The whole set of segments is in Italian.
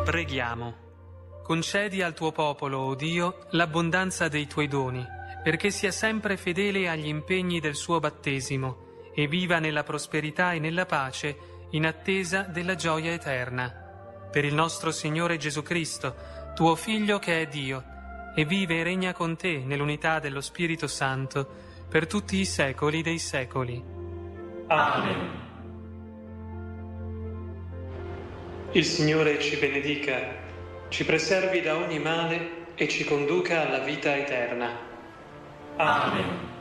Preghiamo. Concedi al tuo popolo, o Dio, l'abbondanza dei tuoi doni, perché sia sempre fedele agli impegni del suo battesimo e viva nella prosperità e nella pace in attesa della gioia eterna. Per il nostro Signore Gesù Cristo, tuo Figlio che è Dio, e vive e regna con te nell'unità dello Spirito Santo, per tutti i secoli dei secoli. Amen. Il Signore ci benedica, ci preservi da ogni male e ci conduca alla vita eterna. Amen.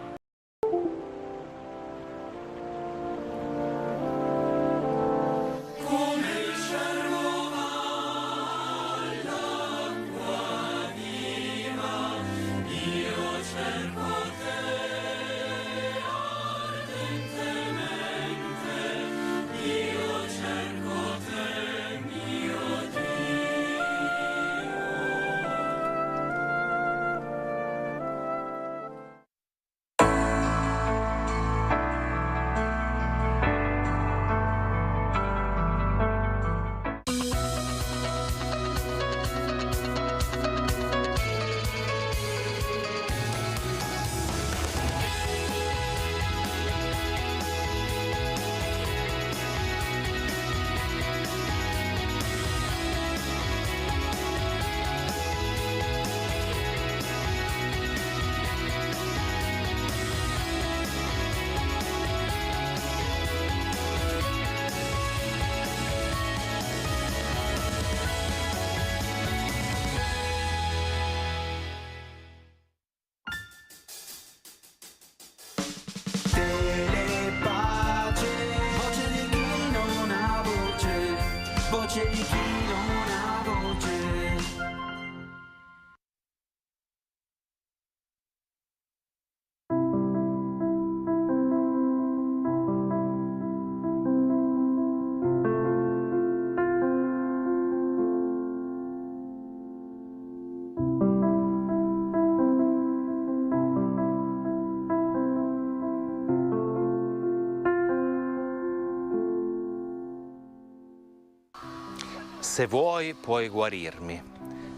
Se vuoi, puoi guarirmi.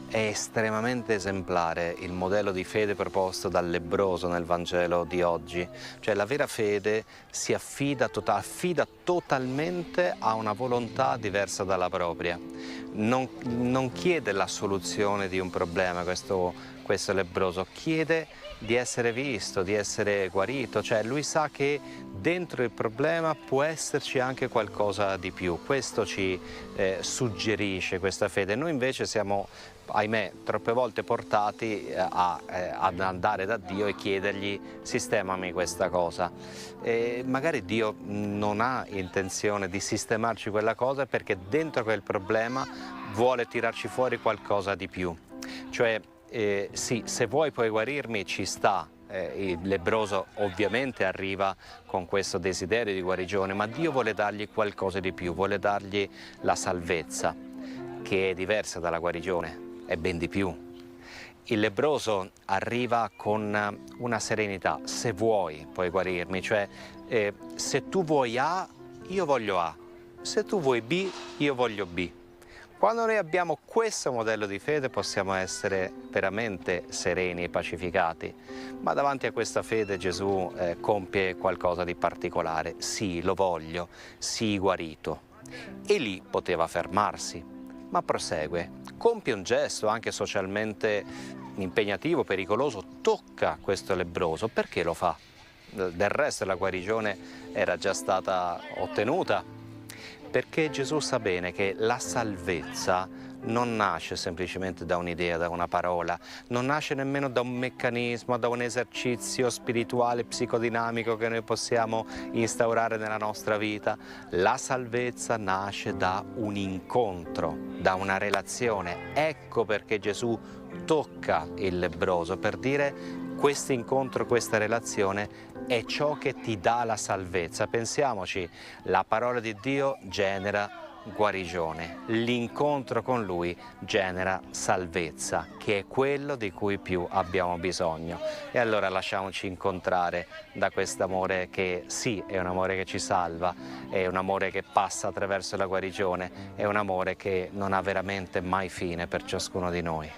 È estremamente esemplare il modello di fede proposto dal lebbroso nel Vangelo di oggi. Cioè la vera fede si affida totalmente a una volontà diversa dalla propria. Non chiede la soluzione di un problema questo lebbroso, chiede di essere visto, di essere guarito. Cioè lui sa che dentro il problema può esserci anche qualcosa di più. Questo ci suggerisce questa fede. Noi invece siamo, ahimè, troppe volte portati ad andare da Dio e chiedergli: sistemami questa cosa. Magari Dio non ha intenzione di sistemarci quella cosa, perché dentro quel problema vuole tirarci fuori qualcosa di più. Cioè, sì, se vuoi puoi guarirmi, ci sta. Il lebbroso ovviamente arriva con questo desiderio di guarigione, ma Dio vuole dargli qualcosa di più, vuole dargli la salvezza, che è diversa dalla guarigione, è ben di più. Il lebbroso arriva con una serenità: se vuoi puoi guarirmi, cioè se tu vuoi A, io voglio A, se tu vuoi B, io voglio B. Quando noi abbiamo questo modello di fede possiamo essere veramente sereni e pacificati, ma davanti a questa fede Gesù compie qualcosa di particolare. Sì, lo voglio, sii guarito. E lì poteva fermarsi, ma prosegue, compie un gesto anche socialmente impegnativo, pericoloso, tocca questo lebbroso. Perché lo fa? Del resto la guarigione era già stata ottenuta. Perché Gesù sa bene che la salvezza non nasce semplicemente da un'idea, da una parola, non nasce nemmeno da un meccanismo, da un esercizio spirituale, psicodinamico che noi possiamo instaurare nella nostra vita. La salvezza nasce da un incontro, da una relazione. Ecco perché Gesù tocca il lebbroso, per dire: questo incontro, questa relazione è ciò che ti dà la salvezza. Pensiamoci, la parola di Dio genera guarigione. L'incontro con Lui genera salvezza, che è quello di cui più abbiamo bisogno. E allora lasciamoci incontrare da quest'amore che sì, è un amore che ci salva, è un amore che passa attraverso la guarigione, è un amore che non ha veramente mai fine per ciascuno di noi.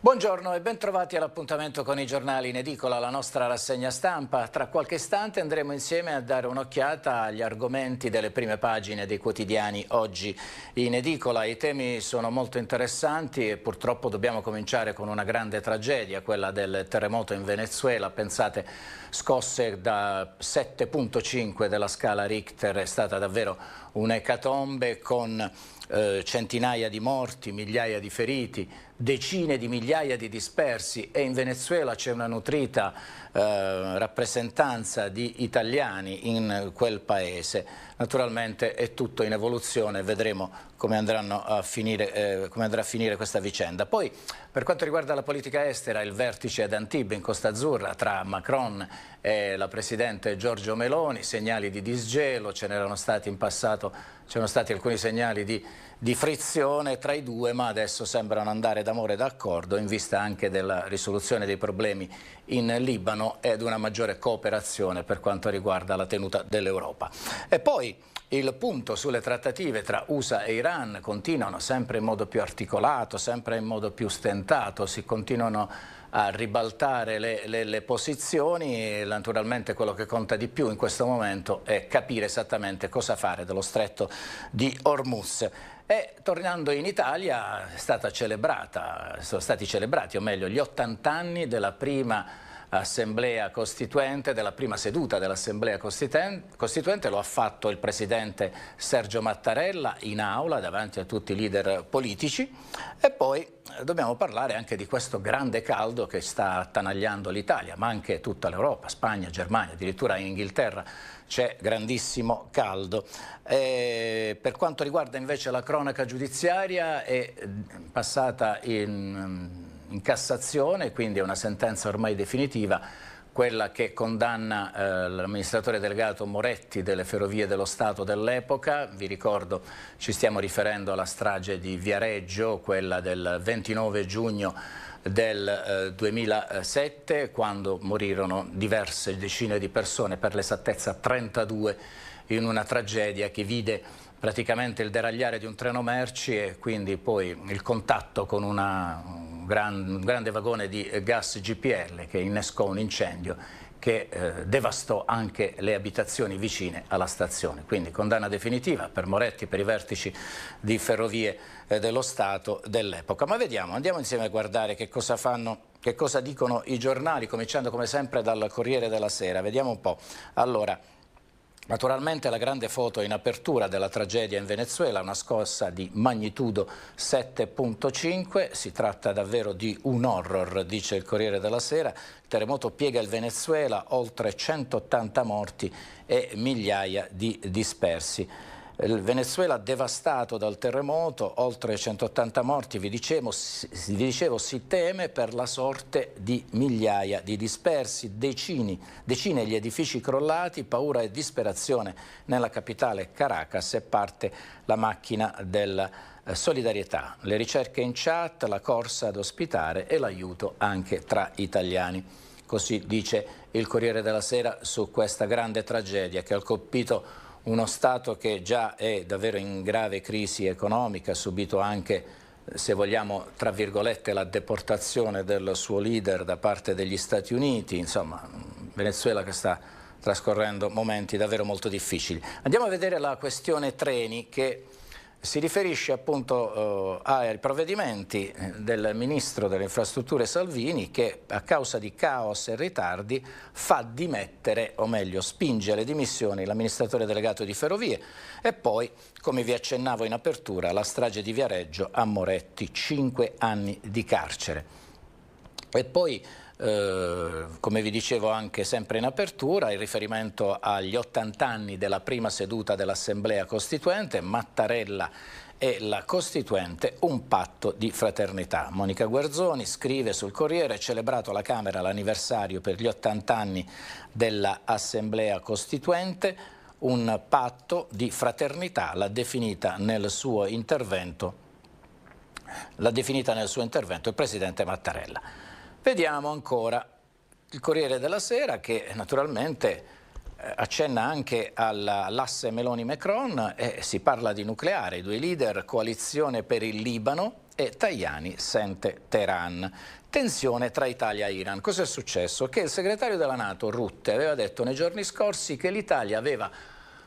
Buongiorno e ben trovati all'appuntamento con i giornali in edicola, la nostra rassegna stampa. Tra qualche istante andremo insieme a dare un'occhiata agli argomenti delle prime pagine dei quotidiani oggi in edicola. I temi sono molto interessanti e purtroppo dobbiamo cominciare con una grande tragedia, quella del terremoto in Venezuela. Pensate, scosse da 7,5 della scala Richter, è stata davvero un'ecatombe con centinaia di morti, migliaia di feriti, decine di migliaia di dispersi, e in Venezuela c'è una nutrita rappresentanza di italiani in quel paese. Naturalmente è tutto in evoluzione, vedremo come andrà a finire questa vicenda. Poi, per quanto riguarda la politica estera, il vertice ad Antibes in Costa Azzurra tra Macron e la Presidente Giorgia Meloni, segnali di disgelo, ce n'erano stati in passato, c'erano stati alcuni segnali di frizione tra i due, ma adesso sembrano andare d'amore d'accordo in vista anche della risoluzione dei problemi in Libano ed una maggiore cooperazione per quanto riguarda la tenuta dell'Europa. E poi il punto sulle trattative tra USA e Iran continuano sempre in modo più articolato, sempre in modo più stentato, si continuano a ribaltare le posizioni e naturalmente quello che conta di più in questo momento è capire esattamente cosa fare dello stretto di Hormuz. E tornando in Italia sono stati celebrati, o meglio, gli 80 anni della prima Assemblea Costituente, della prima seduta dell'Assemblea Costituente. Lo ha fatto il presidente Sergio Mattarella in aula davanti a tutti i leader politici. E poi dobbiamo parlare anche di questo grande caldo che sta attanagliando l'Italia, ma anche tutta l'Europa, Spagna, Germania, addirittura in Inghilterra c'è grandissimo caldo. Per quanto riguarda invece la cronaca giudiziaria, è passata in Cassazione, quindi è una sentenza ormai definitiva, quella che condanna l'amministratore delegato Moretti delle Ferrovie dello Stato dell'epoca. Vi ricordo, ci stiamo riferendo alla strage di Viareggio, quella del 29 giugno del 2007, quando morirono diverse decine di persone, per l'esattezza 32, in una tragedia che vide praticamente il deragliare di un treno merci e quindi poi il contatto con un grande vagone di gas GPL che innescò un incendio che devastò anche le abitazioni vicine alla stazione. Quindi condanna definitiva per Moretti, per i vertici di Ferrovie dello Stato dell'epoca. Ma vediamo, andiamo insieme a guardare che cosa fanno, che cosa dicono i giornali, cominciando come sempre dal Corriere della Sera. Vediamo un po'. Allora, naturalmente la grande foto in apertura della tragedia in Venezuela, una scossa di magnitudo 7,5, si tratta davvero di un horror, dice il Corriere della Sera. Il terremoto piega il Venezuela, oltre 180 morti e migliaia di dispersi. Il Venezuela devastato dal terremoto, oltre 180 morti, vi dicevo, si teme per la sorte di migliaia di dispersi, decine gli edifici crollati, paura e disperazione nella capitale Caracas, e parte la macchina della solidarietà, le ricerche in chat, la corsa ad ospitare e l'aiuto anche tra italiani. Così dice il Corriere della Sera su questa grande tragedia che ha colpito uno Stato che già è davvero in grave crisi economica, ha subito anche, se vogliamo, tra virgolette, la deportazione del suo leader da parte degli Stati Uniti. Insomma, Venezuela che sta trascorrendo momenti davvero molto difficili. Andiamo a vedere la questione treni, che si riferisce appunto ai provvedimenti del Ministro delle Infrastrutture Salvini, che a causa di caos e ritardi fa dimettere, o meglio spinge alle dimissioni, l'amministratore delegato di Ferrovie. E poi, come vi accennavo in apertura, la strage di Viareggio, a Moretti 5 anni di carcere. E poi, come vi dicevo anche sempre in apertura, il riferimento agli 80 anni della prima seduta dell'Assemblea Costituente, Mattarella e la Costituente, un patto di fraternità. Monica Guerzoni scrive sul Corriere: celebrato alla Camera l'anniversario per gli 80 anni dell'Assemblea Costituente, un patto di fraternità, l'ha definita nel suo intervento il Presidente Mattarella. Vediamo ancora il Corriere della Sera, che naturalmente accenna anche all'asse Meloni-Macron e si parla di nucleare, i due leader, coalizione per il Libano e Tajani sente Teheran. Tensione tra Italia e Iran. Cosa è successo? Che il segretario della NATO, Rutte, aveva detto nei giorni scorsi che l'Italia aveva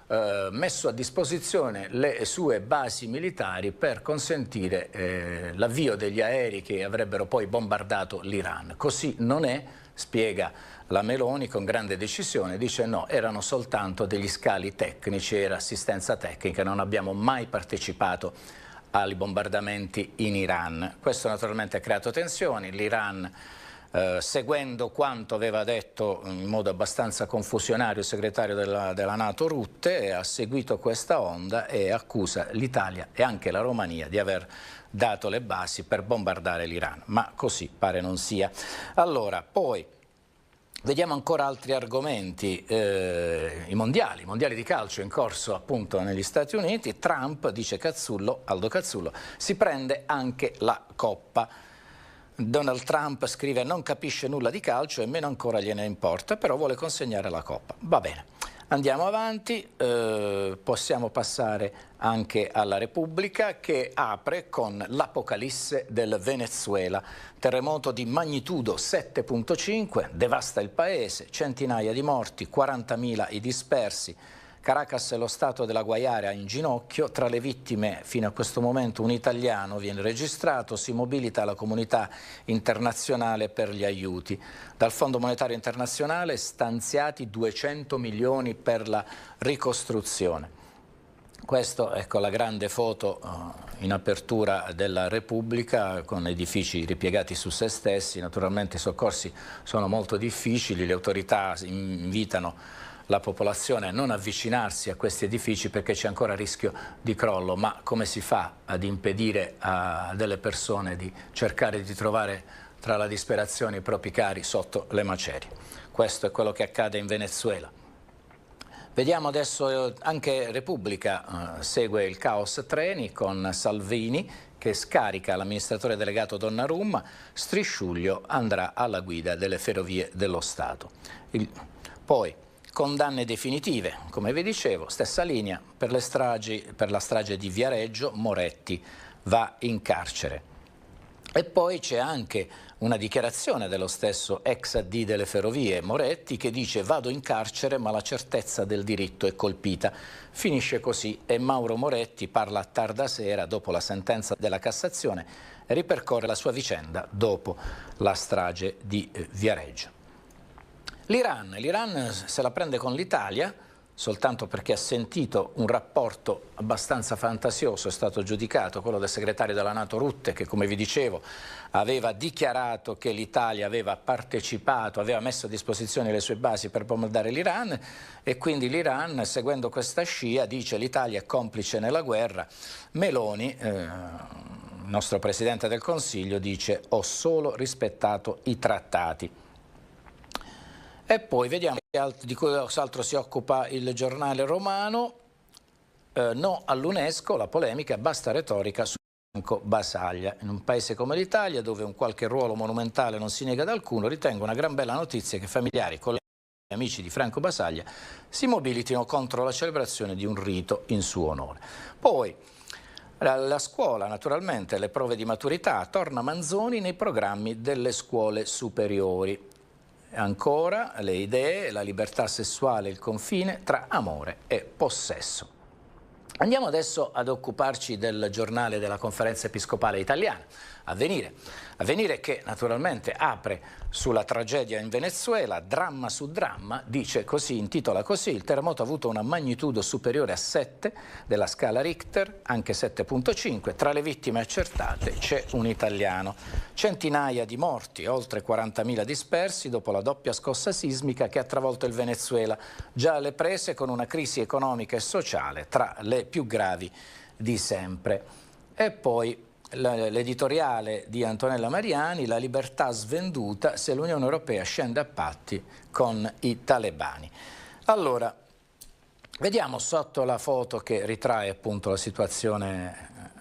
messo a disposizione le sue basi militari per consentire l'avvio degli aerei che avrebbero poi bombardato l'Iran. Così non è, spiega la Meloni con grande decisione, dice no, erano soltanto degli scali tecnici, era assistenza tecnica, non abbiamo mai partecipato ai bombardamenti in Iran. Questo naturalmente ha creato tensioni, l'Iran seguendo quanto aveva detto in modo abbastanza confusionario il segretario della NATO Rutte, ha seguito questa onda e accusa l'Italia e anche la Romania di aver dato le basi per bombardare l'Iran, ma così pare non sia. Allora, poi vediamo ancora altri argomenti, i mondiali di calcio in corso appunto negli Stati Uniti. Trump, dice Aldo Cazzullo, si prende anche la Coppa. Donald Trump scrive non capisce nulla di calcio e meno ancora gliene importa, però vuole consegnare la Coppa. Va bene, andiamo avanti, possiamo passare anche alla Repubblica che apre con l'apocalisse del Venezuela. Terremoto di magnitudo 7.5, devasta il paese, centinaia di morti, 40.000 i dispersi. Caracas e lo stato della Guayana in ginocchio, tra le vittime fino a questo momento un italiano viene registrato, si mobilita la comunità internazionale per gli aiuti. Dal Fondo Monetario Internazionale stanziati 200 milioni per la ricostruzione. Questo, ecco, la grande foto in apertura della Repubblica con edifici ripiegati su se stessi. Naturalmente i soccorsi sono molto difficili, le autorità invitano la popolazione a non avvicinarsi a questi edifici perché c'è ancora rischio di crollo, ma come si fa ad impedire a delle persone di cercare di trovare tra la disperazione i propri cari sotto le macerie? Questo è quello che accade in Venezuela. Vediamo adesso anche Repubblica, segue il caos treni con Salvini che scarica l'amministratore delegato Donnarumma, Strisciuglio andrà alla guida delle ferrovie dello Stato. Poi condanne definitive, come vi dicevo, stessa linea per la strage di Viareggio, Moretti va in carcere. E poi c'è anche una dichiarazione dello stesso ex AD delle ferrovie, Moretti, che dice vado in carcere ma la certezza del diritto è colpita. Finisce così e Mauro Moretti parla a tarda sera dopo la sentenza della Cassazione e ripercorre la sua vicenda dopo la strage di Viareggio. L'Iran se la prende con l'Italia soltanto perché ha sentito un rapporto abbastanza fantasioso, è stato giudicato, quello del segretario della NATO Rutte, che come vi dicevo aveva dichiarato che l'Italia aveva partecipato, aveva messo a disposizione le sue basi per bombardare l'Iran e quindi l'Iran, seguendo questa scia, dice l'Italia è complice nella guerra. Meloni, il nostro Presidente del Consiglio, dice ho solo rispettato i trattati. E poi vediamo di cos'altro si occupa il giornale romano. No all'UNESCO, la polemica, basta retorica su Franco Basaglia. In un paese come l'Italia, dove un qualche ruolo monumentale non si nega ad alcuno, ritengo una gran bella notizia che familiari, colleghi e amici di Franco Basaglia si mobilitino contro la celebrazione di un rito in suo onore. Poi la scuola, naturalmente, le prove di maturità, torna Manzoni nei programmi delle scuole superiori. Ancora le idee, la libertà sessuale, il confine tra amore e possesso. Andiamo adesso ad occuparci del giornale della Conferenza Episcopale Italiana, Avvenire che naturalmente apre sulla tragedia in Venezuela, dramma su dramma, dice così, intitola così: il terremoto ha avuto una magnitudo superiore a 7 della scala Richter, anche 7.5, tra le vittime accertate c'è un italiano. Centinaia di morti, oltre 40.000 dispersi dopo la doppia scossa sismica che ha travolto il Venezuela, già alle prese con una crisi economica e sociale tra le più gravi di sempre. E poi l'editoriale di Antonella Mariani, la libertà svenduta se l'Unione Europea scende a patti con i talebani. Allora, vediamo sotto la foto che ritrae appunto la situazione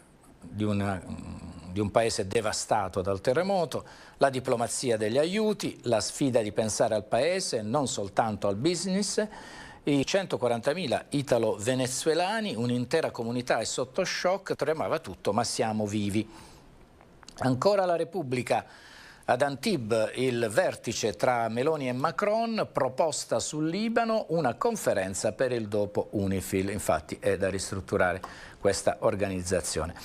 di un paese devastato dal terremoto, la diplomazia degli aiuti, la sfida di pensare al paese, non soltanto al business, I 140.000 italo-venezuelani, un'intera comunità è sotto shock, tremava tutto, ma siamo vivi. Ancora la Repubblica. Ad Antibes il vertice tra Meloni e Macron, proposta sul Libano, una conferenza per il dopo UNIFIL, infatti è da ristrutturare questa organizzazione.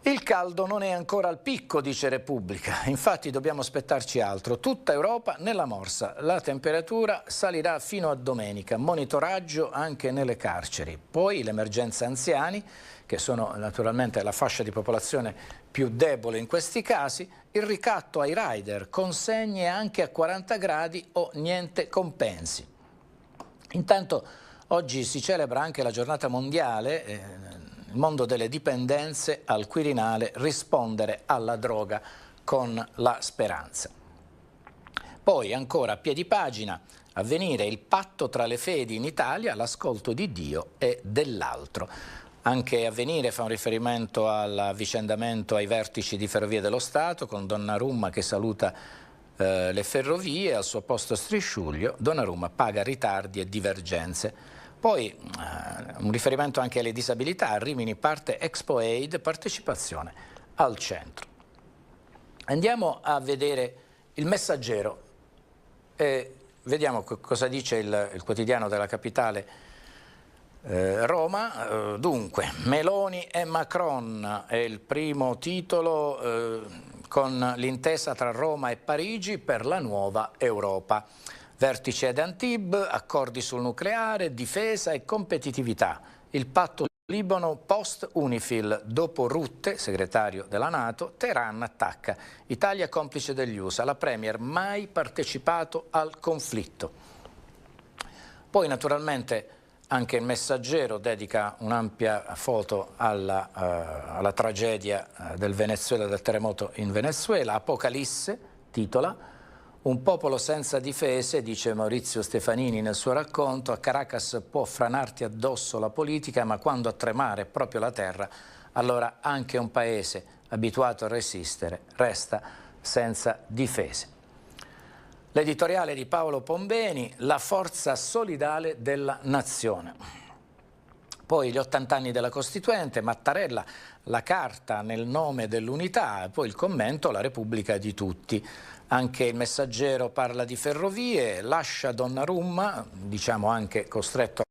Il caldo non è ancora al picco, dice Repubblica, infatti dobbiamo aspettarci altro. Tutta Europa nella morsa, la temperatura salirà fino a domenica, monitoraggio anche nelle carceri. Poi l'emergenza anziani, che sono naturalmente la fascia di popolazione più debole in questi casi, il ricatto ai rider, consegne anche a 40 gradi o niente compensi. Intanto oggi si celebra anche la giornata mondiale, il mondo delle dipendenze, al Quirinale, rispondere alla droga con la speranza. Poi ancora a piedi pagina, Avvenire, il patto tra le fedi in Italia, l'ascolto di Dio e dell'altro. Anche Avvenire fa un riferimento all'avvicendamento ai vertici di Ferrovie dello Stato, con Donnarumma che saluta le ferrovie, al suo posto Strisciuglio, Donnarumma paga ritardi e divergenze. Poi un riferimento anche alle disabilità, a Rimini parte Expo Aid, partecipazione al centro. Andiamo a vedere il Messaggero e vediamo cosa dice il quotidiano della capitale Roma. Dunque, Meloni e Macron è il primo titolo con l'intesa tra Roma e Parigi per la nuova Europa. Vertice ad Antibes, accordi sul nucleare, difesa e competitività. Il patto Libano post-UNIFIL, dopo Rutte, segretario della NATO, Teheran attacca. Italia complice degli USA, la Premier mai partecipato al conflitto. Poi naturalmente anche il Messaggero dedica un'ampia foto alla tragedia del Venezuela, del terremoto in Venezuela. Apocalisse, titola, un popolo senza difese, dice Maurizio Stefanini nel suo racconto, a Caracas può franarti addosso la politica, ma quando a tremare è proprio la terra, allora anche un paese abituato a resistere resta senza difese. L'editoriale di Paolo Pombeni, la forza solidale della nazione. Poi gli 80 anni della Costituente, Mattarella, la carta nel nome dell'unità, poi il commento, la Repubblica di tutti. Anche il Messaggero parla di ferrovie, lascia Donnarumma, diciamo anche costretto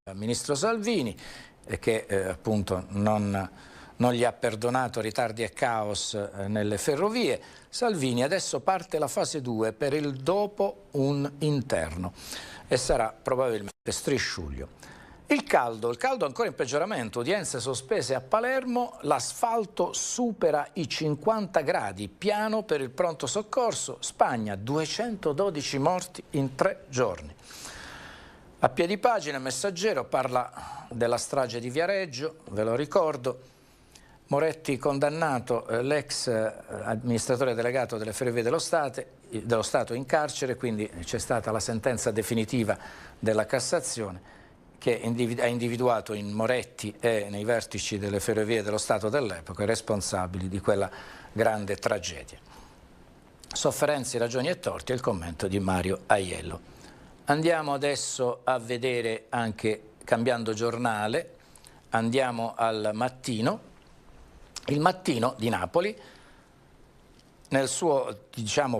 al ministro Salvini, che appunto non gli ha perdonato ritardi e caos nelle ferrovie. Salvini, adesso parte la fase 2 per il dopo un interno e sarà probabilmente Strisciuglio. Il caldo ancora in peggioramento, udienze sospese a Palermo, l'asfalto supera i 50 gradi, piano per il pronto soccorso, Spagna 212 morti in 3 giorni. A piedi pagina Messaggero parla della strage di Viareggio, ve lo ricordo, Moretti condannato, l'ex amministratore delegato delle Ferrovie dello Stato in carcere, quindi c'è stata la sentenza definitiva della Cassazione, che ha individuato in Moretti e nei vertici delle Ferrovie dello Stato dell'epoca i responsabili di quella grande tragedia. Sofferenze, ragioni e torti, il commento di Mario Aiello. Andiamo adesso a vedere anche, cambiando giornale, andiamo al Mattino. Il Mattino di Napoli, nel suo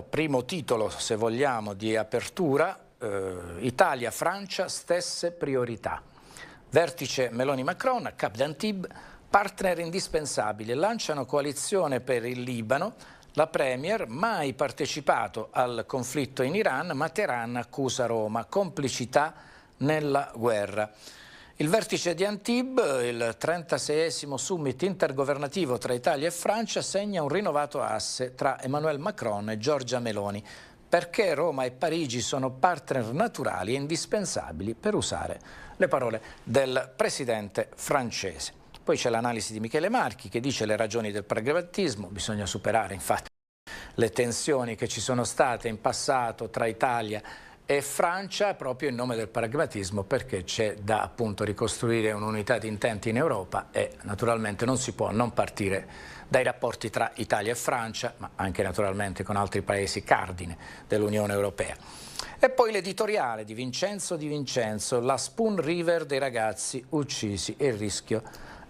primo titolo, se vogliamo, di apertura, Italia-Francia, stesse priorità. Vertice Meloni-Macron, a Cap d'Antibes, partner indispensabili, lanciano coalizione per il Libano. La Premier, mai partecipato al conflitto in Iran, ma Teheran accusa Roma, complicità nella guerra. Il vertice di Antibes, il 36esimo summit intergovernativo tra Italia e Francia, segna un rinnovato asse tra Emmanuel Macron e Giorgia Meloni, perché Roma e Parigi sono partner naturali e indispensabili, per usare le parole del presidente francese. Poi c'è l'analisi di Michele Marchi che dice le ragioni del pragmatismo, bisogna superare infatti le tensioni che ci sono state in passato tra Italia e Francia proprio in nome del pragmatismo, perché c'è da appunto ricostruire un'unità di intenti in Europa e naturalmente non si può non partire dai rapporti tra Italia e Francia, ma anche naturalmente con altri paesi cardine dell'Unione Europea. E poi l'editoriale di Vincenzo, la Spoon River dei ragazzi uccisi e il rischio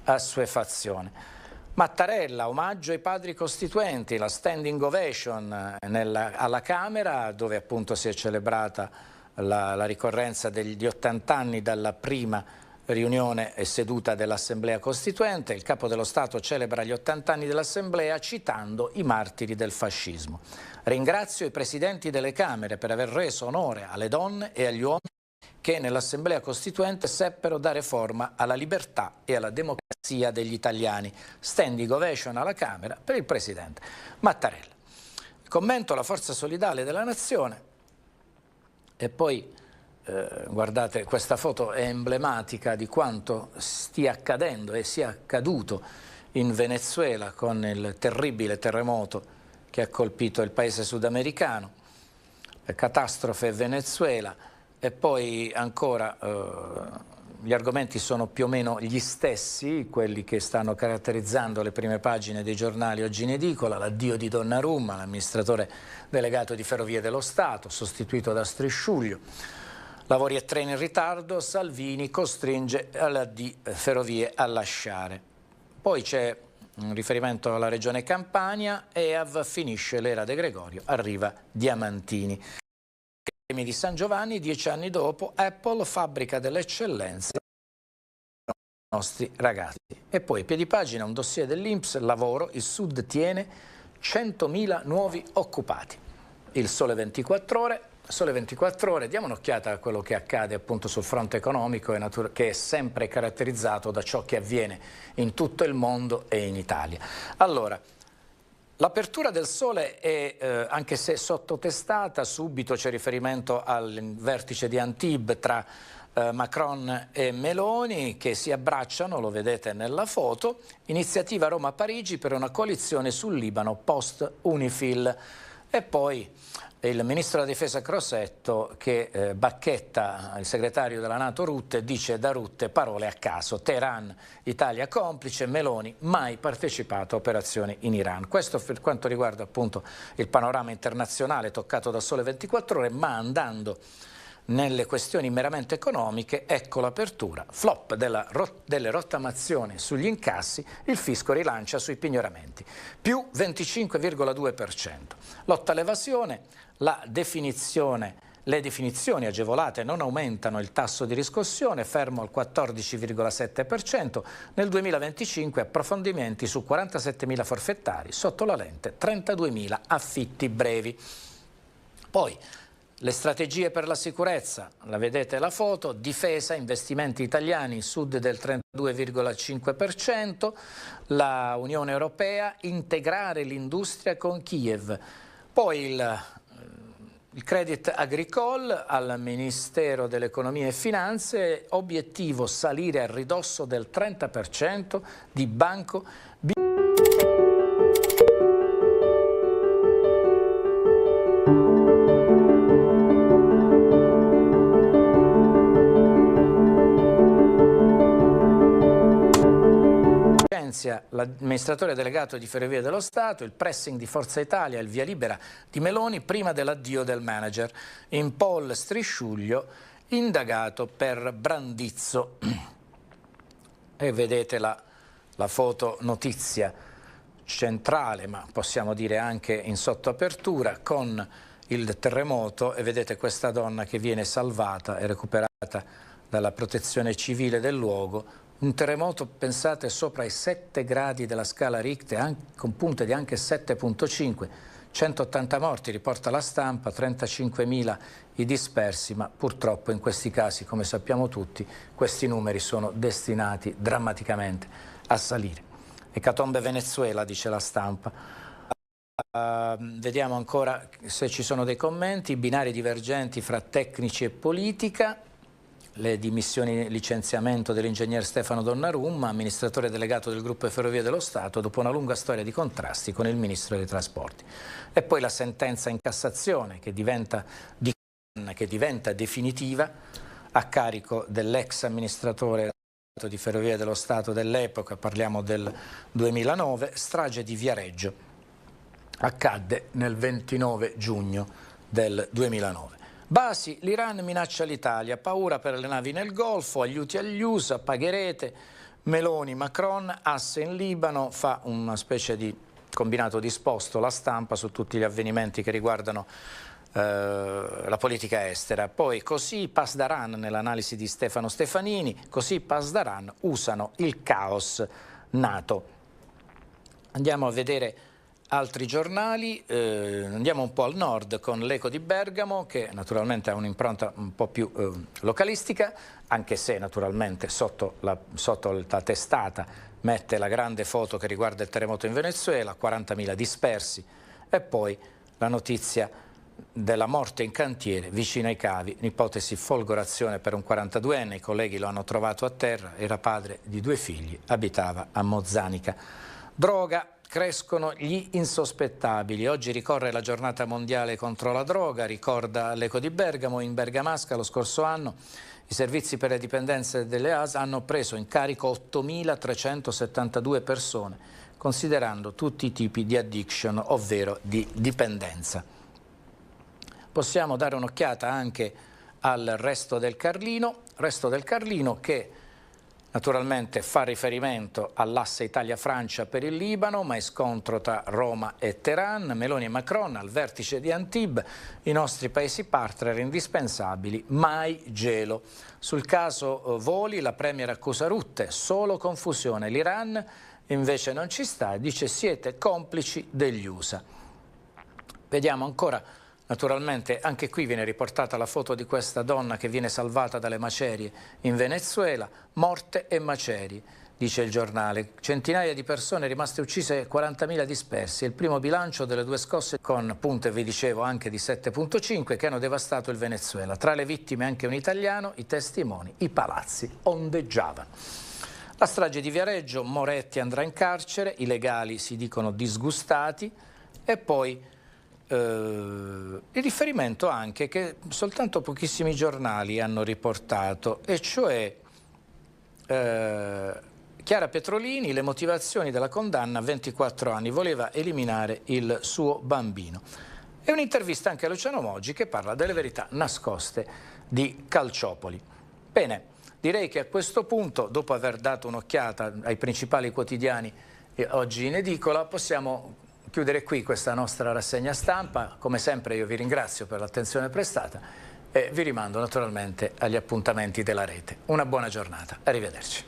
assuefazione. Mattarella, omaggio ai padri costituenti, la standing ovation alla Camera, dove appunto si è celebrata la ricorrenza di 80 anni dalla prima riunione e seduta dell'Assemblea Costituente. Il Capo dello Stato celebra gli 80 anni dell'Assemblea citando i martiri del fascismo. Ringrazio i presidenti delle Camere per aver reso onore alle donne e agli uomini che nell'Assemblea Costituente seppero dare forma alla libertà e alla democrazia degli italiani. Standing ovation alla Camera per il Presidente Mattarella. Il commento, la forza solidale della nazione. E poi, guardate, questa foto è emblematica di quanto stia accadendo e sia accaduto in Venezuela con il terribile terremoto che ha colpito il paese sudamericano. Catastrofe Venezuela. E poi ancora gli argomenti sono più o meno gli stessi, quelli che stanno caratterizzando le prime pagine dei giornali oggi in edicola: l'addio di Donnarumma, l'amministratore delegato di Ferrovie dello Stato, sostituito da Strisciuglio. Lavori e treni in ritardo, Salvini costringe di Ferrovie a lasciare. Poi c'è un riferimento alla regione Campania, EAV finisce l'era De Gregorio, arriva Diamantini. Di San Giovanni, 10 anni dopo, Apple, fabbrica dell'eccellenza dei nostri ragazzi. E poi, piedipagina, un dossier dell'Inps, lavoro, il Sud tiene 100.000 nuovi occupati. Il Sole 24 Ore, diamo un'occhiata a quello che accade appunto sul fronte economico, che è sempre caratterizzato da ciò che avviene in tutto il mondo e in Italia. Allora, l'apertura del Sole è, anche se sottotestata, subito c'è riferimento al vertice di Antibes tra Macron e Meloni che si abbracciano, lo vedete nella foto, iniziativa Roma-Parigi per una coalizione sul Libano post-Unifil. E poi il ministro della difesa Crosetto che bacchetta il segretario della NATO Rutte, dice da Rutte parole a caso: Teheran, Italia complice, Meloni mai partecipato a operazioni in Iran. Questo per quanto riguarda appunto il panorama internazionale toccato da Sole 24 Ore, ma andando nelle questioni meramente economiche, ecco l'apertura. Flop delle rottamazioni sugli incassi, il fisco rilancia sui pignoramenti, più 25,2%. Lotta all'evasione, le definizioni agevolate non aumentano il tasso di riscossione, fermo al 14,7%. Nel 2025 approfondimenti su 47.000 forfettari, sotto la lente 32.000 affitti brevi. Poi le strategie per la sicurezza, la vedete la foto, difesa, investimenti italiani, sud del 32,5%, la Unione Europea, integrare l'industria con Kiev. Poi il Credit Agricole al Ministero dell'Economia e Finanze, obiettivo salire a ridosso del 30% di Banco B. L'amministratore delegato di Ferrovie dello Stato, il pressing di Forza Italia, il via libera di Meloni prima dell'addio del manager. In poll Strisciuglio, indagato per Brandizzo. E vedete la foto notizia centrale, ma possiamo dire anche in sottoapertura, con il terremoto, e vedete questa donna che viene salvata e recuperata dalla protezione civile del luogo. Un terremoto, pensate, sopra i 7 gradi della scala Richter, con punte di anche 7,5, 180 morti, riporta la stampa, 35.000 i dispersi, ma purtroppo in questi casi, come sappiamo tutti, questi numeri sono destinati drammaticamente a salire. Ecatombe Venezuela, dice la stampa. Vediamo ancora se ci sono dei commenti. Binari divergenti fra tecnici e politica. Le dimissioni e licenziamento dell'ingegner Stefano Donnarumma, amministratore delegato del gruppo Ferrovie dello Stato, dopo una lunga storia di contrasti con il ministro dei Trasporti. E poi la sentenza in Cassazione che diventa di che diventa definitiva a carico dell'ex amministratore di Ferrovie dello Stato dell'epoca, parliamo del 2009, strage di Viareggio, accadde nel 29 giugno del 2009. Basi, l'Iran minaccia l'Italia, paura per le navi nel Golfo, aiuti agli USA, pagherete, Meloni, Macron, asse in Libano, fa una specie di combinato disposto la stampa su tutti gli avvenimenti che riguardano la politica estera. Poi così Pasdaran, nell'analisi di Stefano Stefanini, così Pasdaran usano il caos NATO. Andiamo a vedere altri giornali, andiamo un po' al nord con l'Eco di Bergamo, che naturalmente ha un'impronta un po' più localistica, anche se naturalmente sotto la testata mette la grande foto che riguarda il terremoto in Venezuela, 40.000 dispersi, e poi la notizia della morte in cantiere vicino ai cavi, un'ipotesi folgorazione per un 42enne, i colleghi lo hanno trovato a terra, era padre di 2 figli, abitava a Mozzanica. Droga, crescono gli insospettabili, oggi ricorre la giornata mondiale contro la droga, ricorda l'Eco di Bergamo. In Bergamasca lo scorso anno i servizi per le dipendenze delle ASL hanno preso in carico 8.372 persone, considerando tutti i tipi di addiction, ovvero di dipendenza. Possiamo dare un'occhiata anche al Resto del Carlino che naturalmente fa riferimento all'asse Italia-Francia per il Libano, ma è scontro tra Roma e Teheran, Meloni e Macron al vertice di Antibes, i nostri paesi partner indispensabili, mai gelo. Sul caso voli la premier accusa Rutte, solo confusione, l'Iran invece non ci sta, dice siete complici degli USA. Vediamo ancora. Naturalmente anche qui viene riportata la foto di questa donna che viene salvata dalle macerie in Venezuela, morte e macerie, dice il giornale. Centinaia di persone rimaste uccise, 40.000 dispersi. È il primo bilancio delle 2 scosse con punte, vi dicevo, anche di 7.5 che hanno devastato il Venezuela. Tra le vittime anche un italiano, i testimoni, i palazzi ondeggiavano. La strage di Viareggio, Moretti andrà in carcere, i legali si dicono disgustati e poi il riferimento anche che soltanto pochissimi giornali hanno riportato, e cioè Chiara Petrolini, le motivazioni della condanna, 24 anni, voleva eliminare il suo bambino. E un'intervista anche a Luciano Moggi che parla delle verità nascoste di Calciopoli. Bene, direi che a questo punto, dopo aver dato un'occhiata ai principali quotidiani oggi in edicola, possiamo chiudere qui questa nostra rassegna stampa. Come sempre io vi ringrazio per l'attenzione prestata e vi rimando naturalmente agli appuntamenti della rete. Una buona giornata, arrivederci.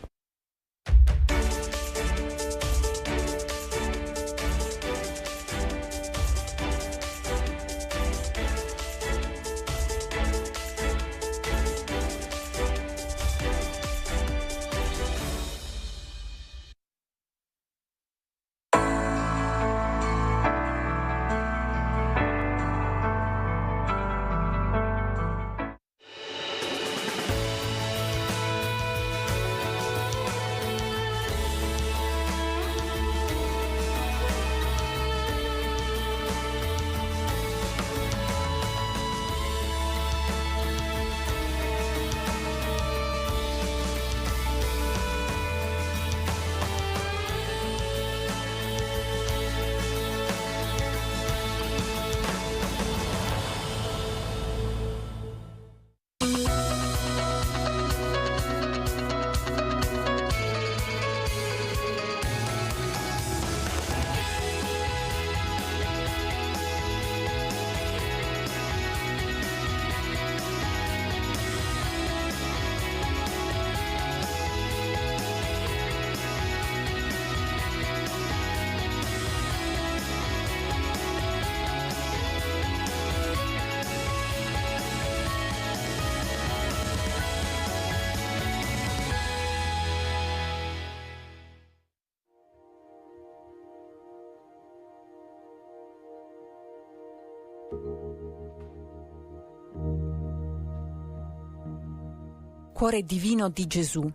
Cuore divino di Gesù,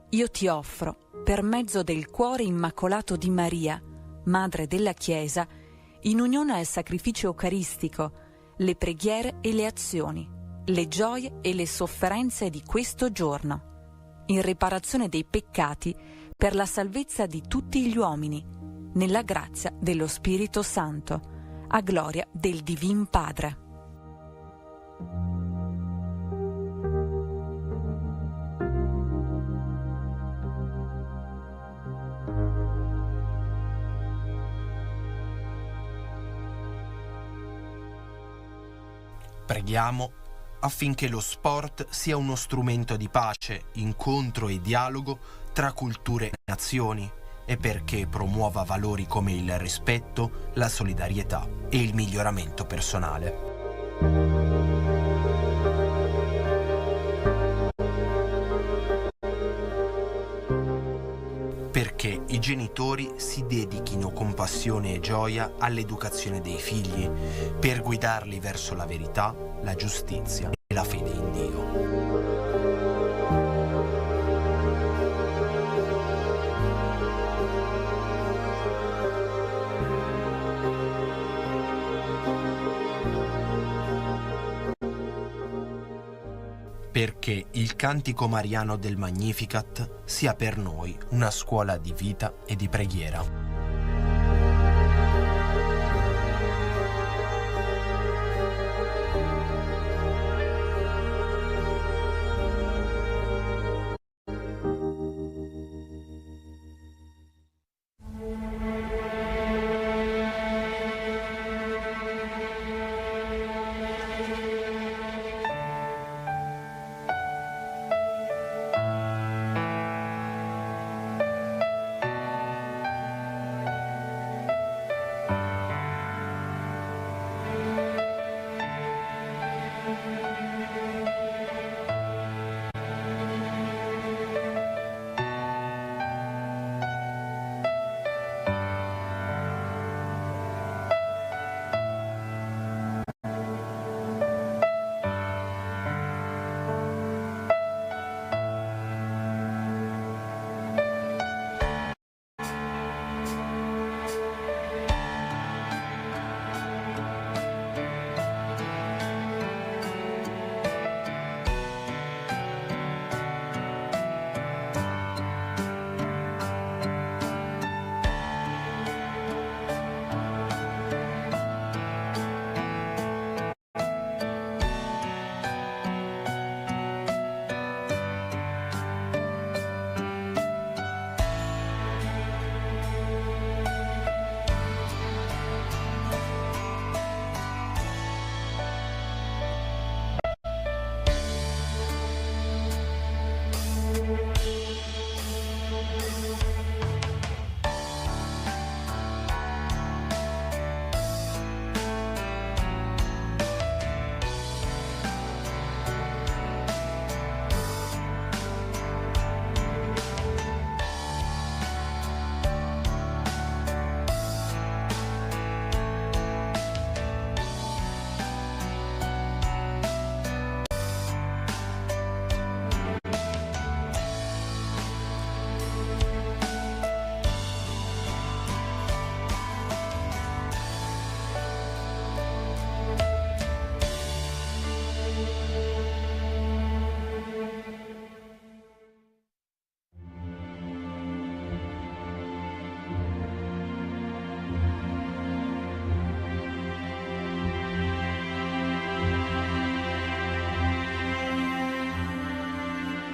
io ti offro, per mezzo del cuore immacolato di Maria, Madre della Chiesa, in unione al sacrificio eucaristico, le preghiere e le azioni, le gioie e le sofferenze di questo giorno, in riparazione dei peccati per la salvezza di tutti gli uomini, nella grazia dello Spirito Santo, a gloria del Divin Padre. Preghiamo affinché lo sport sia uno strumento di pace, incontro e dialogo tra culture e nazioni e perché promuova valori come il rispetto, la solidarietà e il miglioramento personale. Perché i genitori si dedichino con passione e gioia all'educazione dei figli, per guidarli verso la verità, la giustizia e la fede in Dio. Perché il cantico mariano del Magnificat sia per noi una scuola di vita e di preghiera.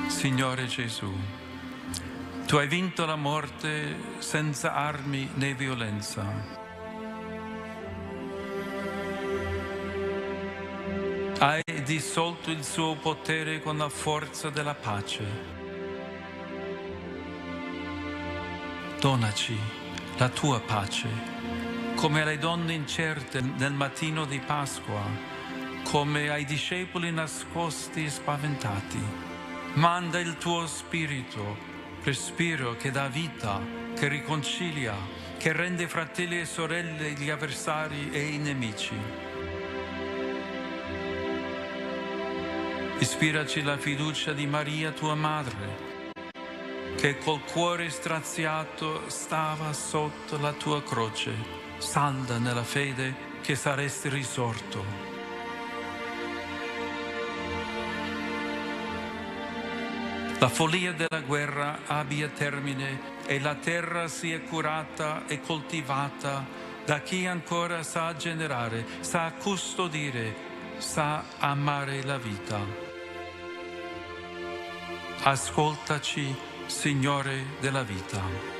Signore Gesù, Tu hai vinto la morte senza armi né violenza. Hai dissolto il suo potere con la forza della pace. Donaci la Tua pace, come alle donne incerte nel mattino di Pasqua, come ai discepoli nascosti e spaventati. Manda il Tuo Spirito, respiro che dà vita, che riconcilia, che rende fratelli e sorelle gli avversari e i nemici. Ispiraci la fiducia di Maria, Tua Madre, che col cuore straziato stava sotto la Tua croce, salda nella fede che saresti risorto. la follia della guerra abbia termine e la terra sia curata e coltivata da chi ancora sa generare, sa custodire, sa amare la vita. Ascoltaci, Signore della vita.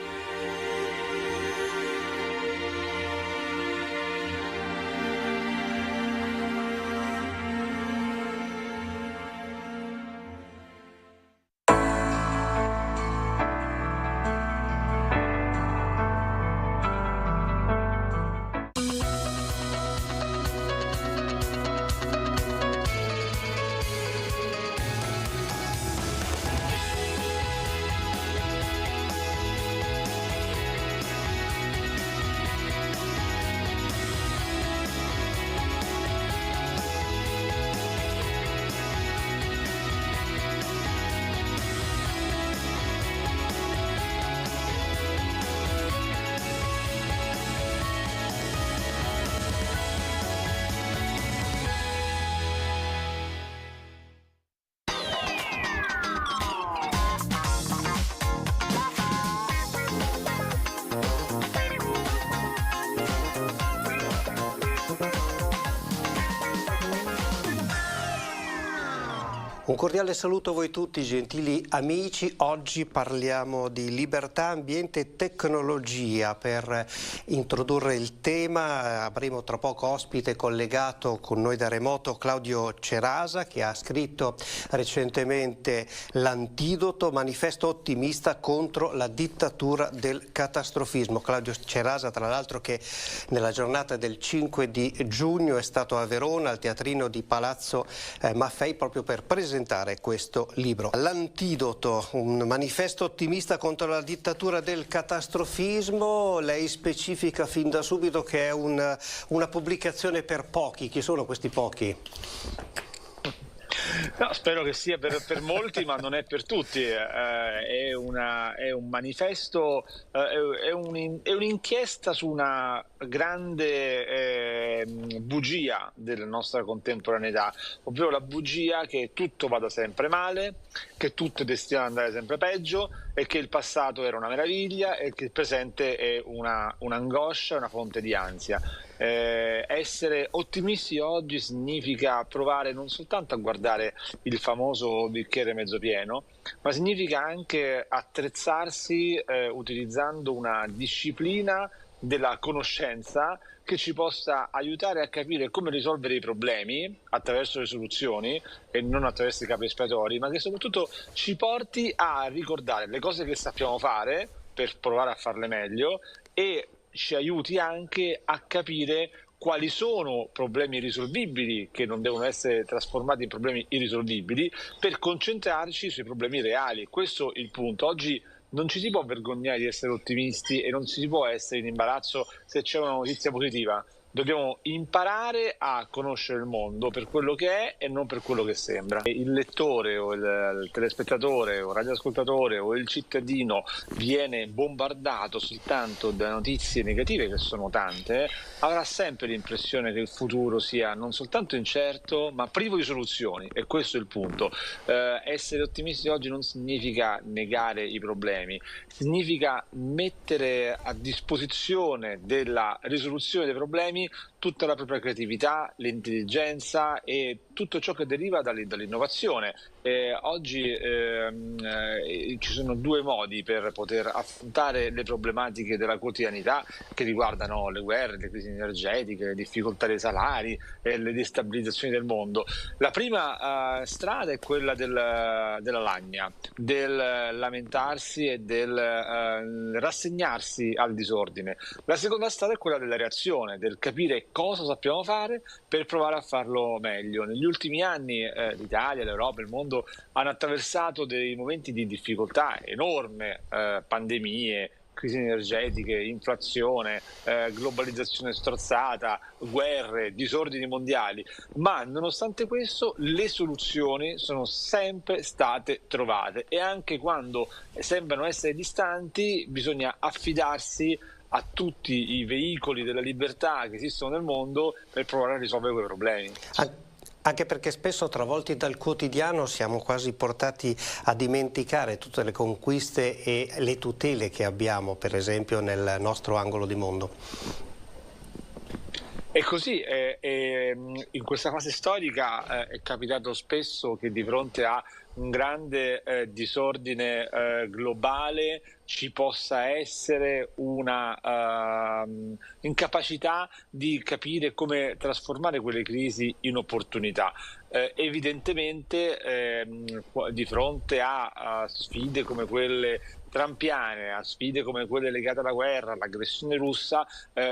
Un cordiale saluto a voi tutti, gentili amici. Oggi parliamo di libertà, ambiente e tecnologia. Per introdurre il tema avremo tra poco ospite collegato con noi da remoto Claudio Cerasa, che ha scritto recentemente L'antidoto, manifesto ottimista contro la dittatura del catastrofismo. Claudio Cerasa, tra l'altro, che nella giornata del 5 di giugno è stato a Verona al teatrino di Palazzo Maffei proprio per presentare questo libro. L'antidoto, un manifesto ottimista contro la dittatura del catastrofismo. Lei specifica fin da subito che è una pubblicazione per pochi. Chi sono questi pochi? No, spero che sia per molti, ma non è per tutti. È un manifesto, è un'inchiesta su una grande bugia della nostra contemporaneità, ovvero la bugia che tutto vada sempre male, che tutto è destinato ad andare sempre peggio e che il passato era una meraviglia e che il presente è un'angoscia, una fonte di ansia. Essere ottimisti oggi significa provare non soltanto a guardare il famoso bicchiere mezzo pieno, ma significa anche attrezzarsi utilizzando una disciplina della conoscenza che ci possa aiutare a capire come risolvere i problemi attraverso le soluzioni e non attraverso i capi espiatori, ma che soprattutto ci porti a ricordare le cose che sappiamo fare per provare a farle meglio e ci aiuti anche a capire quali sono problemi irrisolvibili che non devono essere trasformati in problemi irrisolvibili per concentrarci sui problemi reali. Questo è il punto. Oggi non ci si può vergognare di essere ottimisti e non si può essere in imbarazzo se c'è una notizia positiva. Dobbiamo imparare a conoscere il mondo per quello che è e non per quello che sembra. Il lettore o il telespettatore o il radioascoltatore o il cittadino viene bombardato soltanto da notizie negative, che sono tante, avrà sempre l'impressione che il futuro sia non soltanto incerto ma privo di soluzioni, e questo è il punto. Essere ottimisti oggi non significa negare i problemi, significa mettere a disposizione della risoluzione dei problemi tutta la propria creatività, l'intelligenza e tutto ciò che deriva dall'innovazione. Oggi ci sono due modi per poter affrontare le problematiche della quotidianità che riguardano le guerre, le crisi energetiche, le difficoltà dei salari e le destabilizzazioni del mondo. La prima strada è quella della lagna, del lamentarsi e del rassegnarsi al disordine. La seconda strada è quella della reazione, del capire cosa sappiamo fare per provare a farlo meglio. Negli ultimi anni l'Italia, l'Europa, il mondo hanno attraversato dei momenti di difficoltà enorme, pandemie, crisi energetiche, inflazione, globalizzazione strozzata, guerre, disordini mondiali, ma nonostante questo le soluzioni sono sempre state trovate e anche quando sembrano essere distanti bisogna affidarsi a tutti i veicoli della libertà che esistono nel mondo per provare a risolvere quei problemi. Anche perché spesso, travolti dal quotidiano, siamo quasi portati a dimenticare tutte le conquiste e le tutele che abbiamo, per esempio, nel nostro angolo di mondo. E così in questa fase storica è capitato spesso che di fronte a un grande disordine globale ci possa essere una incapacità di capire come trasformare quelle crisi in opportunità. Evidentemente di fronte a sfide come quelle trumpiane, a sfide come quelle legate alla guerra, all'aggressione russa,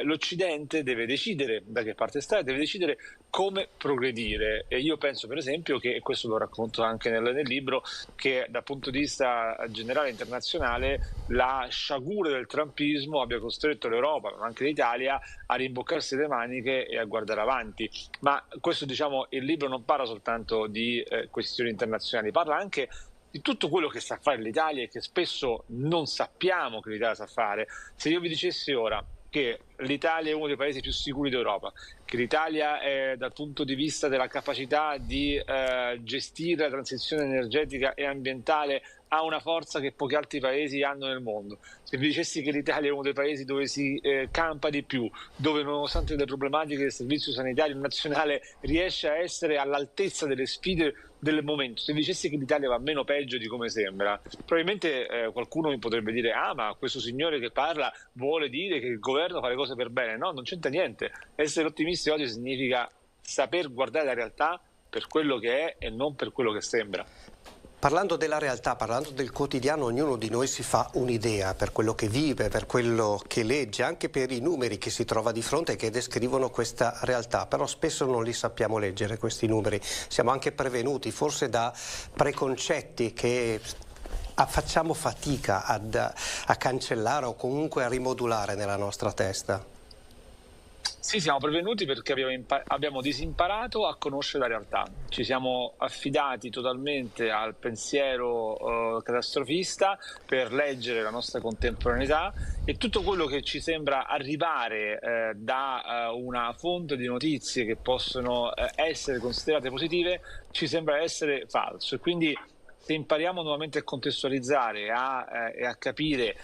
l'Occidente deve decidere da che parte stare, deve decidere come progredire. E io penso per esempio che, e questo lo racconto anche nel libro, che dal punto di vista generale internazionale la sciagura del trumpismo abbia costretto l'Europa, ma anche l'Italia, a rimboccarsi le maniche e a guardare avanti. Ma questo, diciamo, il libro non parla soltanto di questioni internazionali, parla anche di tutto quello che sa fare l'Italia e che spesso non sappiamo che l'Italia sa fare. Se io vi dicessi ora che l'Italia è uno dei paesi più sicuri d'Europa, che l'Italia è, dal punto di vista della capacità di gestire la transizione energetica e ambientale, ha una forza che pochi altri paesi hanno nel mondo. Se vi dicessi che l'Italia è uno dei paesi dove si campa di più, dove nonostante le problematiche del servizio sanitario nazionale riesce a essere all'altezza delle sfide del momento, se vi dicessi che l'Italia va meno peggio di come sembra, probabilmente qualcuno mi potrebbe dire: ah, ma questo signore che parla vuole dire che il governo fa le cose per bene. No, non c'entra niente. Essere ottimisti oggi significa saper guardare la realtà per quello che è e non per quello che sembra. Parlando della realtà, parlando del quotidiano, ognuno di noi si fa un'idea per quello che vive, per quello che legge, anche per i numeri che si trova di fronte e che descrivono questa realtà, però spesso non li sappiamo leggere questi numeri, siamo anche prevenuti forse da preconcetti che facciamo fatica a cancellare o comunque a rimodulare nella nostra testa. Sì, siamo prevenuti perché abbiamo disimparato a conoscere la realtà. Ci siamo affidati totalmente al pensiero catastrofista per leggere la nostra contemporaneità, e tutto quello che ci sembra arrivare da una fonte di notizie che possono essere considerate positive ci sembra essere falso. E quindi, se impariamo nuovamente a contestualizzare e a capire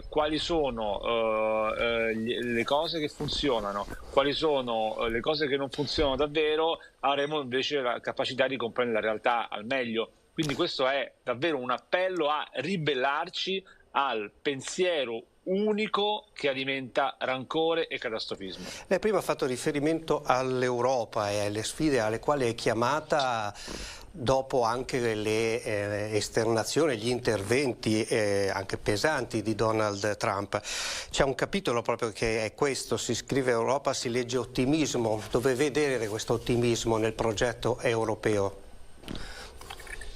quali sono le cose che funzionano, quali sono le cose che non funzionano davvero, avremo invece la capacità di comprendere la realtà al meglio. Quindi questo è davvero un appello a ribellarci al pensiero unico che alimenta rancore e catastrofismo. Lei prima ha fatto riferimento all'Europa e alle sfide alle quali è chiamata dopo anche le esternazioni, gli interventi anche pesanti di Donald Trump. C'è un capitolo proprio che è questo, si scrive Europa, si legge ottimismo. Dove vedere questo ottimismo nel progetto europeo?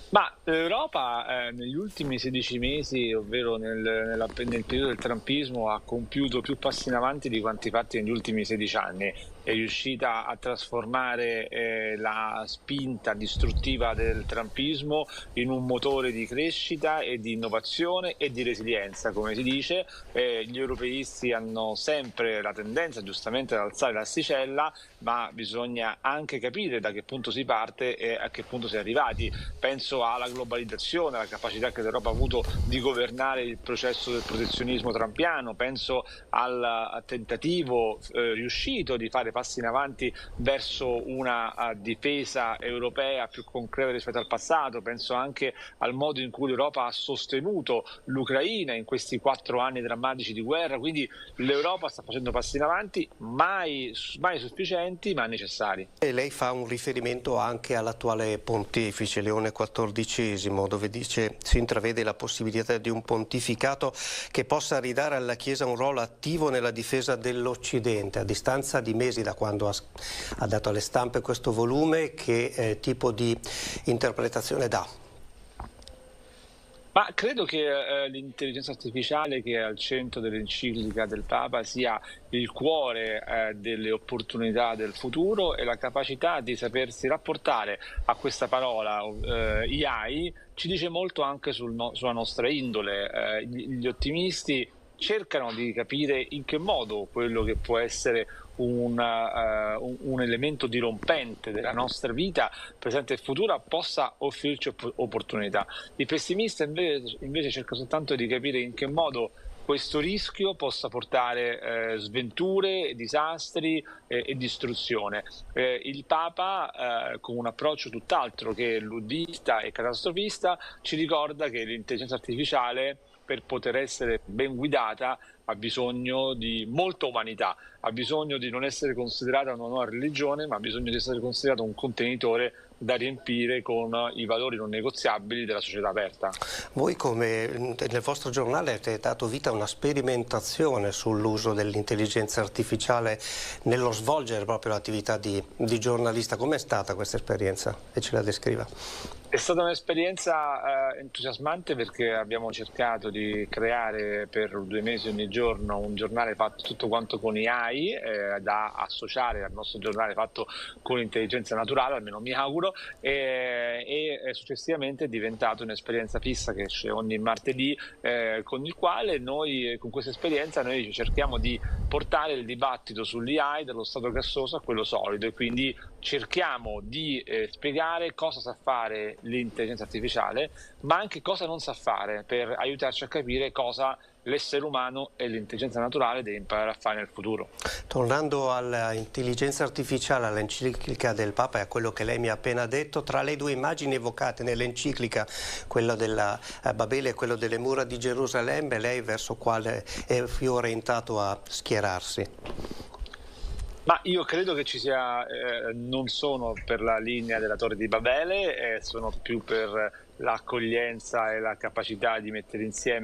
Ma l'Europa negli ultimi 16 mesi, ovvero nel periodo del trumpismo, ha compiuto più passi in avanti di quanti fatti negli ultimi 16 anni. È riuscita a trasformare la spinta distruttiva del trumpismo in un motore di crescita e di innovazione e di resilienza, come si dice. Gli europeisti hanno sempre la tendenza giustamente ad alzare l'asticella, ma bisogna anche capire da che punto si parte e a che punto si è arrivati. Penso alla globalizzazione, alla capacità che l'Europa ha avuto di governare il processo del protezionismo trumpiano, penso al tentativo riuscito di fare passi in avanti verso una difesa europea più concreta rispetto al passato, penso anche al modo in cui l'Europa ha sostenuto l'Ucraina in questi 4 anni drammatici di guerra. Quindi l'Europa sta facendo passi in avanti, mai sufficienti ma necessari. E lei fa un riferimento anche all'attuale pontefice Leone XIV, dove dice si intravede la possibilità di un pontificato che possa ridare alla Chiesa un ruolo attivo nella difesa dell'Occidente. A distanza di mesi da quando ha dato alle stampe questo volume, che tipo di interpretazione dà? Ma credo che l'intelligenza artificiale, che è al centro dell'enciclica del Papa, sia il cuore delle opportunità del futuro, e la capacità di sapersi rapportare a questa parola AI ci dice molto anche sulla nostra indole. Gli ottimisti cercano di capire in che modo quello che può essere un elemento dirompente della nostra vita presente e futura possa offrirci opportunità. Il pessimista invece cerca soltanto di capire in che modo questo rischio possa portare sventure, disastri e distruzione. Il Papa, con un approccio tutt'altro che luddista e catastrofista, ci ricorda che l'intelligenza artificiale, per poter essere ben guidata, ha bisogno di molta umanità, ha bisogno di non essere considerata una nuova religione, ma ha bisogno di essere considerato un contenitore da riempire con i valori non negoziabili della società aperta. Voi, come nel vostro giornale, avete dato vita a una sperimentazione sull'uso dell'intelligenza artificiale nello svolgere proprio l'attività di giornalista. Com'è stata questa esperienza? E ce la descriva. È stata un'esperienza entusiasmante, perché abbiamo cercato di creare per 2 mesi ogni giorno un giornale fatto tutto quanto con AI, da associare al nostro giornale fatto con l'intelligenza naturale, almeno mi auguro, e successivamente è diventato un'esperienza fissa che esce ogni martedì, con il quale noi, con questa esperienza, noi cerchiamo di portare il dibattito sull'AI dallo stato gassoso a quello solido, e quindi cerchiamo di spiegare cosa sa fare l'intelligenza artificiale, ma anche cosa non sa fare, per aiutarci a capire cosa l'essere umano e l'intelligenza naturale deve imparare a fare nel futuro. Tornando all'intelligenza artificiale, all'enciclica del Papa e a quello che lei mi ha appena detto, tra le 2 immagini evocate nell'enciclica, quella della Babele e quello delle mura di Gerusalemme, lei verso quale è più orientato a schierarsi? Ma io credo che ci sia, non sono per la linea della Torre di Babele, sono più per l'accoglienza e la capacità di mettere insieme